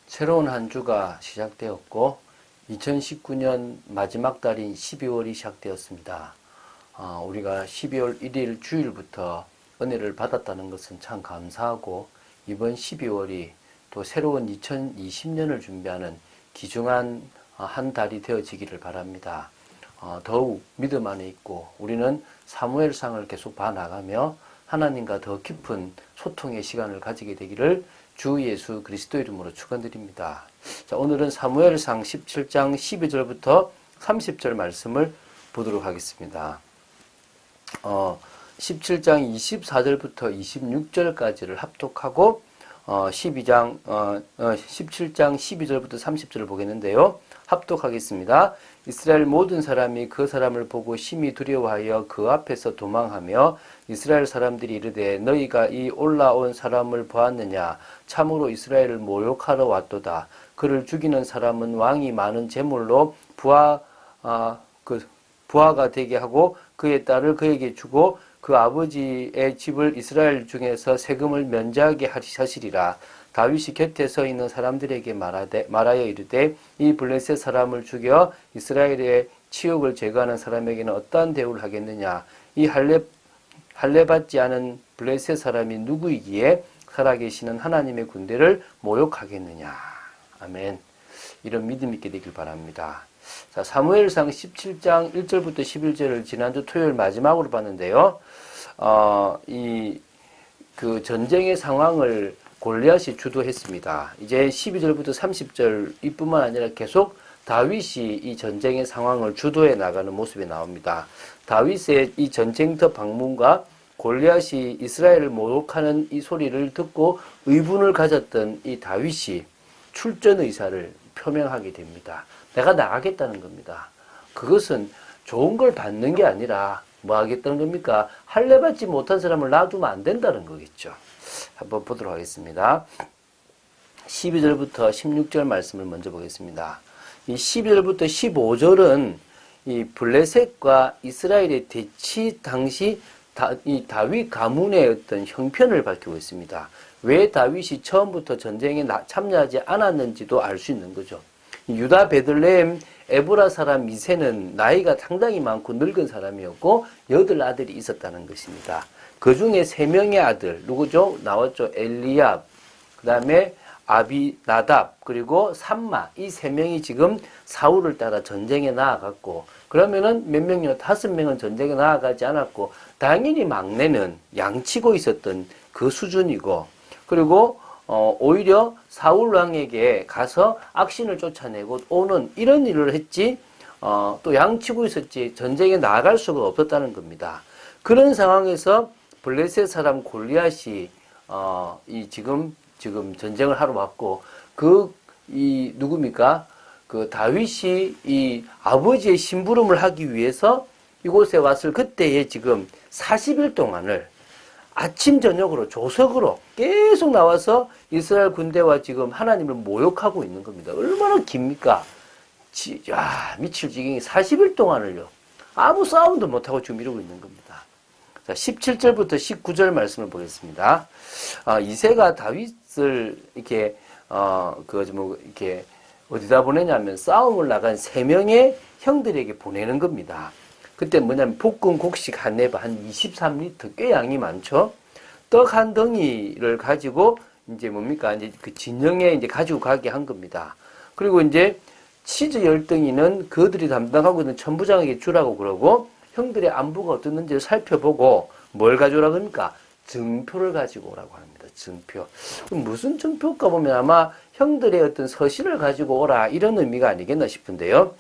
새로운 한 주가 시작되었고 2019년 마지막 달인 12월이 시작되었습니다. 우리가 12월 1일 주일부터 은혜를 받았다는 것은 참 감사하고 이번 12월이 또 새로운 2020년을 준비하는 귀중한 한 달이 되어지기를 바랍니다. 더욱 믿음 안에 있고 우리는 사무엘상을 계속 봐나가며 하나님과 더 깊은 소통의 시간을 가지게 되기를 주 예수 그리스도 이름으로 축원드립니다. 자, 오늘은 사무엘상 17장 12절부터 30절 말씀을 보도록 하겠습니다. 17장 24절부터 26절까지를 합독하고 17장 12절부터 30절을 보겠는데요. 합독하겠습니다. 이스라엘 모든 사람이 그 사람을 보고 심히 두려워하여 그 앞에서 도망하며 이스라엘 사람들이 이르되 너희가 이 올라온 사람을 보았느냐 참으로 이스라엘을 모욕하러 왔도다. 그를 죽이는 사람은 왕이 많은 제물로 부하가 되게 하고 그의 딸을 그에게 주고 그 아버지의 집을 이스라엘 중에서 세금을 면제하게 하시리라. 다윗이 곁에 서 있는 사람들에게 말하여 이르되 이 블레셋 사람을 죽여 이스라엘의 치욕을 제거하는 사람에게는 어떠한 대우를 하겠느냐. 이 할례 받지 않은 블레셋 사람이 누구이기에 살아계시는 하나님의 군대를 모욕하겠느냐. 아멘. 이런 믿음 있게 되길 바랍니다. 자, 사무엘상 17장 1절부터 11절을 지난주 토요일 마지막으로 봤는데요. 그 전쟁의 상황을 골리앗이 주도했습니다. 이제 12절부터 30절 이뿐만 아니라 계속 다윗이 이 전쟁의 상황을 주도해 나가는 모습이 나옵니다. 다윗의 이 전쟁터 방문과 골리앗이 이스라엘을 모욕하는 이 소리를 듣고 의분을 가졌던 이 다윗이 출전 의사를 표명하게 됩니다. 내가 나가겠다는 겁니다. 그것은 좋은 걸 받는 게 아니라 뭐 하겠다는 겁니까? 할례 받지 못한 사람을 놔두면 안 된다는 거겠죠. 한번 보도록 하겠습니다. 12절부터 16절 말씀을 먼저 보겠습니다. 이 12절부터 15절은 이 블레셋과 이스라엘의 대치 당시 이 다윗 가문의 어떤 형편을 밝히고 있습니다. 왜 다윗이 처음부터 전쟁에 참여하지 않았는지도 알 수 있는 거죠. 유다 베들레헴 에브라 사람 미세는 나이가 상당히 많고 늙은 사람이었고 8아들이 있었다는 것입니다. 그 중에 3명의 아들 누구죠? 나왔죠. 엘리압, 그 다음에 아비나답, 그리고 삼마. 이 3명이 지금 사울을 따라 전쟁에 나아갔고 그러면은 몇 명이요? 5명은 전쟁에 나아가지 않았고 당연히 막내는 양치고 있었던 그 수준이고 그리고 오히려 사울 왕에게 가서 악신을 쫓아내고 오는 이런 일을 했지 또 양치고 있었지 전쟁에 나아갈 수가 없었다는 겁니다. 그런 상황에서 블레셋 사람 골리앗이 지금 전쟁을 하러 왔고 누굽니까? 그 다윗이 이 아버지의 심부름을 하기 위해서 이곳에 왔을 그때에 지금 40일 동안을 아침 저녁으로 조석으로 계속 나와서 이스라엘 군대와 지금 하나님을 모욕하고 있는 겁니다. 얼마나 깁니까? 미칠 지경이 40일 동안을요. 아무 싸움도 못하고 지금 이러고 있는 겁니다. 자, 17절부터 19절 말씀을 보겠습니다. 이새가 다윗을 이렇게 이렇게 어디다 보내냐면 싸움을 나간 3명의 형들에게 보내는 겁니다. 그때 뭐냐면 볶은 곡식 한 네바 한 23리터 꽤 양이 많죠. 떡 한 덩이를 가지고 이제 뭡니까? 이제 그 진영에 이제 가지고 가게 한 겁니다. 그리고 이제 치즈 10덩이는 그들이 담당하고 있는 천부장에게 주라고 그러고 형들의 안부가 어떻는지를 살펴보고 뭘 가져오라고 합니까? 증표를 가지고 오라고 합니다. 증표. 그럼 무슨 증표일까 보면 아마 형들의 어떤 서신을 가지고 오라 이런 의미가 아니겠나 싶은데요.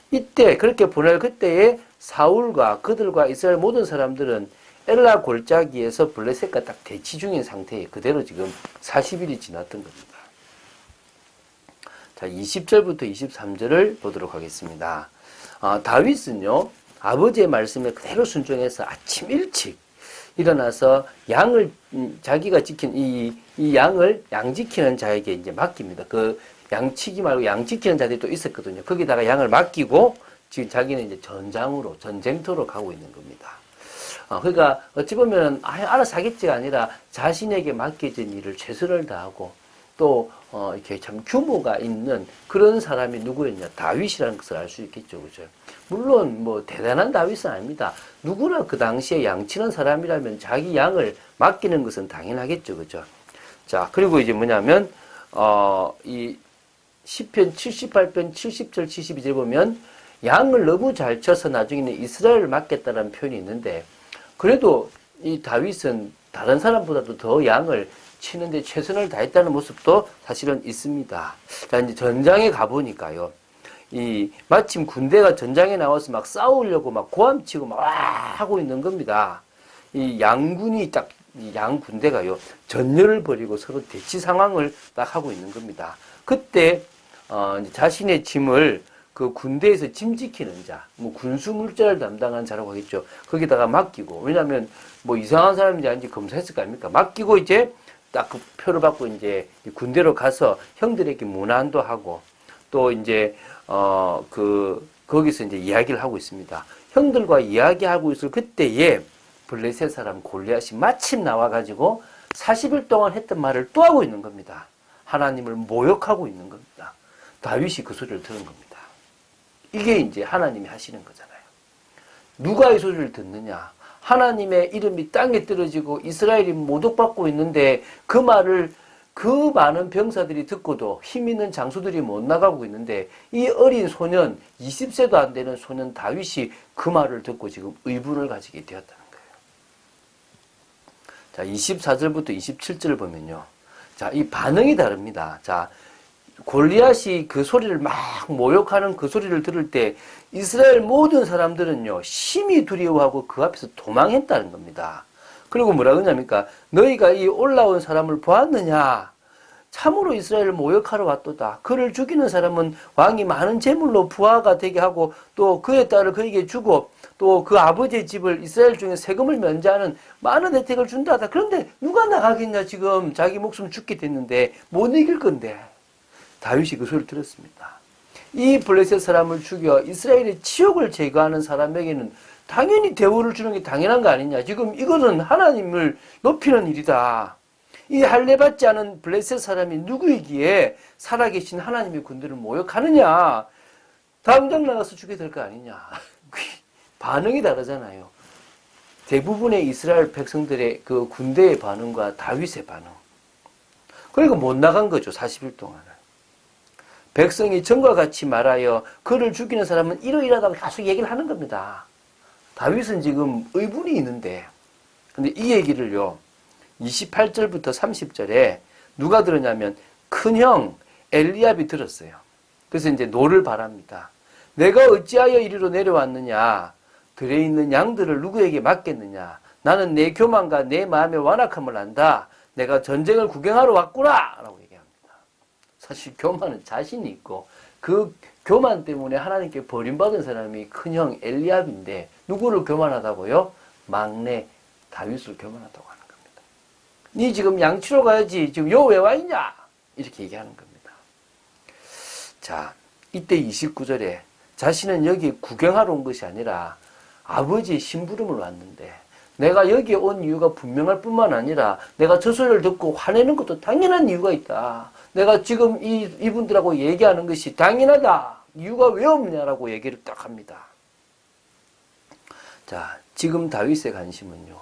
이때 그렇게 보낼 그때에 사울과 그들과 이스라엘 모든 사람들은 엘라 골짜기에서 블레셋과 딱 대치 중인 상태에 그대로 지금 40일이 지났던 겁니다. 자, 20절부터 23절을 보도록 하겠습니다. 다윗은요, 아버지의 말씀에 그대로 순종해서 아침 일찍 일어나서 양을, 자기가 지킨 이 양을 양 지키는 자에게 이제 맡깁니다. 그 양치기 말고 양 지키는 자들이 또 있었거든요. 거기다가 양을 맡기고 지금 자기는 이제 전쟁터로 가고 있는 겁니다. 그러니까 어찌 보면 알아서 하겠지가 아니라 자신에게 맡겨진 일을 최선을 다하고 또 이렇게 참 규모가 있는 그런 사람이 누구였냐? 다윗이라는 것을 알 수 있겠죠, 그죠? 물론 뭐 대단한 다윗은 아닙니다. 누구나 그 당시에 양치는 사람이라면 자기 양을 맡기는 것은 당연하겠죠, 그죠? 자, 그리고 이제 뭐냐면 이 시편 78편 70절 72절 보면 양을 너무 잘 쳐서 나중에는 이스라엘을 맡겠다는 표현이 있는데, 그래도 이 다윗은 다른 사람보다도 더 양을 치는데 최선을 다했다는 모습도 사실은 있습니다. 자, 이제 전장에 가보니까요. 마침 군대가 전장에 나와서 막 싸우려고 막 고함치고 막 하고 있는 겁니다. 이 양군이 딱, 양 군대가요. 전열을 벌이고 서로 대치 상황을 딱 하고 있는 겁니다. 그때, 자신의 짐을 그 군대에서 짐 지키는 자, 뭐 군수 물자를 담당한 자라고 하겠죠. 거기다가 맡기고, 왜냐면 뭐 이상한 사람인지 아닌지 검사했을 거 아닙니까? 맡기고 이제 딱 그 표를 받고 이제 군대로 가서 형들에게 문안도 하고, 또 이제 거기서 이제 이야기를 하고 있습니다. 형들과 이야기하고 있을 그때에 블레셋 사람 골리앗이 마침 나와가지고 40일 동안 했던 말을 또 하고 있는 겁니다. 하나님을 모욕하고 있는 겁니다. 다윗이 그 소리를 들은 겁니다. 이게 이제 하나님이 하시는 거잖아요. 누가 이 소리를 듣느냐? 하나님의 이름이 땅에 떨어지고 이스라엘이 모독받고 있는데 그 말을 그 많은 병사들이 듣고도 힘 있는 장수들이 못 나가고 있는데 이 어린 소년, 20세도 안 되는 소년 다윗이 그 말을 듣고 지금 의분을 가지게 되었다는 거예요. 자, 24절부터 27절을 보면요. 자, 이 반응이 다릅니다. 자, 골리앗이 그 소리를 막 모욕하는 그 소리를 들을 때 이스라엘 모든 사람들은요, 심히 두려워하고 그 앞에서 도망했다는 겁니다. 그리고 뭐라 그러냐니까, 너희가 이 올라온 사람을 보았느냐? 참으로 이스라엘을 모욕하러 왔도다. 그를 죽이는 사람은 왕이 많은 재물로 부하가 되게 하고 또 그의 딸을 그에게 주고 또 그 아버지의 집을 이스라엘 중에 세금을 면제하는 많은 혜택을 준다다. 그런데 누가 나가겠냐? 지금 자기 목숨 죽게 됐는데 못 이길 건데. 다윗이 그 소리를 들었습니다. 이 블레셋 사람을 죽여 이스라엘의 치욕을 제거하는 사람에게는 당연히 대우를 주는 게 당연한 거 아니냐. 지금 이거는 하나님을 높이는 일이다. 이 할례받지 않은 블레셋 사람이 누구이기에 살아계신 하나님의 군대를 모욕하느냐. 당장 나가서 죽게 될 거 아니냐. 반응이 다르잖아요. 대부분의 이스라엘 백성들의 그 군대의 반응과 다윗의 반응. 그러니까 못 나간 거죠. 40일 동안을. 백성이 전과 같이 말하여 그를 죽이는 사람은 이러이러하다고 계속 얘기를 하는 겁니다. 다윗은 지금 의분이 있는데, 근데 이 얘기를요, 28절부터 30절에 누가 들었냐면 큰형 엘리압이 들었어요. 그래서 이제 노를 바랍니다. 내가 어찌하여 이리로 내려왔느냐? 들에 있는 양들을 누구에게 맡겠느냐? 나는 내 교만과 내 마음의 완악함을 안다. 내가 전쟁을 구경하러 왔구나! 라고 얘기합니다. 사실 교만은 자신이 있고 그 교만 때문에 하나님께 버림받은 사람이 큰형 엘리압인데 누구를 교만하다고요? 막내 다윗을 교만하다고 하는 겁니다. 니 지금 양치러 가야지. 지금 여 왜 와 있냐? 이렇게 얘기하는 겁니다. 자, 이때 29절에 자신은 여기 구경하러 온 것이 아니라 아버지의 심부름을 왔는데 내가 여기에 온 이유가 분명할 뿐만 아니라 내가 저 소리를 듣고 화내는 것도 당연한 이유가 있다. 내가 지금 이분들하고 얘기하는 것이 당연하다. 이유가 왜 없냐라고 얘기를 딱 합니다. 자, 지금 다윗의 관심은요.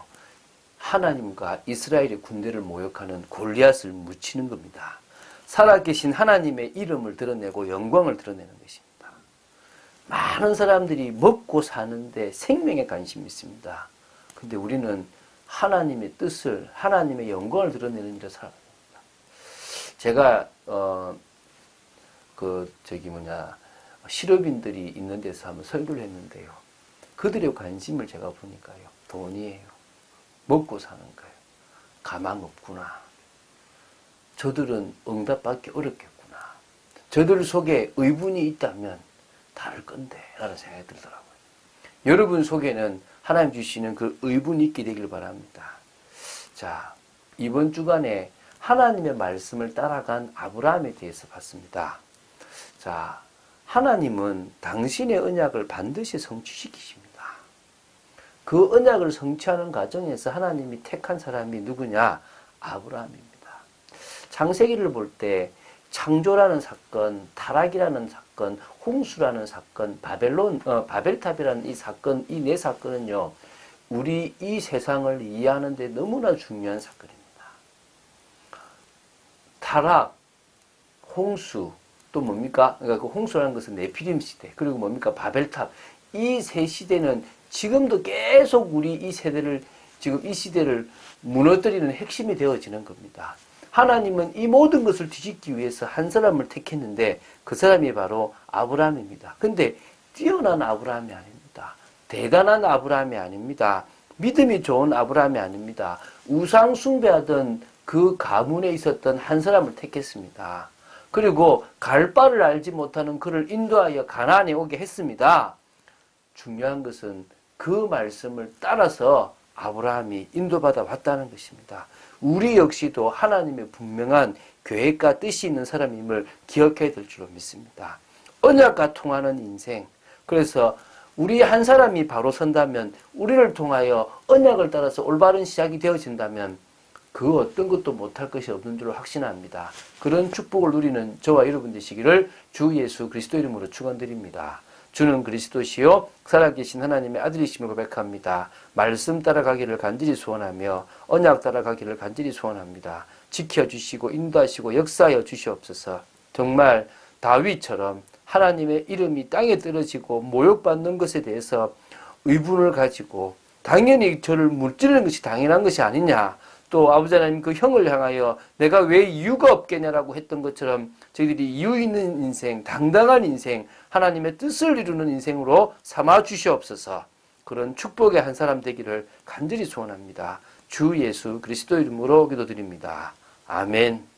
하나님과 이스라엘의 군대를 모욕하는 골리앗을 묻히는 겁니다. 살아계신 하나님의 이름을 드러내고 영광을 드러내는 것입니다. 많은 사람들이 먹고 사는데 생명에 관심이 있습니다. 근데 우리는 하나님의 뜻을, 하나님의 영광을 드러내는 일에 살아갑니다. 제가 실업인들이 있는 데서 한번 설교를 했는데요. 그들의 관심을 제가 보니까요. 돈이에요. 먹고 사는 거예요. 가망 없구나. 저들은 응답받기 어렵겠구나. 저들 속에 의분이 있다면 다를 건데 라는 생각이 들더라고요. 여러분 속에는 하나님 주시는 그 의분이 있게 되길 바랍니다. 자, 이번 주간에 하나님의 말씀을 따라간 아브라함에 대해서 봤습니다. 자, 하나님은 당신의 언약을 반드시 성취시키십니다. 그 언약을 성취하는 과정에서 하나님이 택한 사람이 누구냐? 아브라함입니다. 창세기를 볼 때 창조라는 사건, 타락이라는 사건, 홍수라는 사건, 바벨탑이라는 이 사건, 이 네 사건은요, 우리 이 세상을 이해하는 데 너무나 중요한 사건입니다. 타락, 홍수, 또 뭡니까? 그러니까 그 홍수라는 것은 네피림 시대, 그리고 뭡니까? 바벨탑. 이 세 시대는 지금도 계속 우리 이 세대를, 지금 이 시대를 무너뜨리는 핵심이 되어지는 겁니다. 하나님은 이 모든 것을 뒤집기 위해서 한 사람을 택했는데 그 사람이 바로 아브라함입니다. 근데 뛰어난 아브라함이 아닙니다. 대단한 아브라함이 아닙니다. 믿음이 좋은 아브라함이 아닙니다. 우상 숭배하던 그 가문에 있었던 한 사람을 택했습니다. 그리고 갈 바를 알지 못하는 그를 인도하여 가나안에 오게 했습니다. 중요한 것은 그 말씀을 따라서 아브라함이 인도받아 왔다는 것입니다. 우리 역시도 하나님의 분명한 계획과 뜻이 있는 사람임을 기억해야 될 줄로 믿습니다. 언약과 통하는 인생. 그래서 우리 한 사람이 바로 선다면, 우리를 통하여 언약을 따라서 올바른 시작이 되어진다면 그 어떤 것도 못할 것이 없는 줄로 확신합니다. 그런 축복을 누리는 저와 여러분 되시기를 주 예수 그리스도 이름으로 축원드립니다. 주는 그리스도시요 살아계신 하나님의 아들이심을 고백합니다. 말씀 따라가기를 간절히 소원하며 언약 따라가기를 간절히 소원합니다. 지켜주시고 인도하시고 역사하여 주시옵소서. 정말 다윗처럼 하나님의 이름이 땅에 떨어지고 모욕받는 것에 대해서 의분을 가지고 당연히 저를 물찌르는 것이 당연한 것이 아니냐, 또 아버지 하나님 그 형을 향하여 내가 왜 이유가 없겠냐라고 했던 것처럼 저희들이 이유 있는 인생, 당당한 인생, 하나님의 뜻을 이루는 인생으로 삼아 주시옵소서. 그런 축복의 한 사람 되기를 간절히 소원합니다. 주 예수 그리스도 이름으로 기도드립니다. 아멘.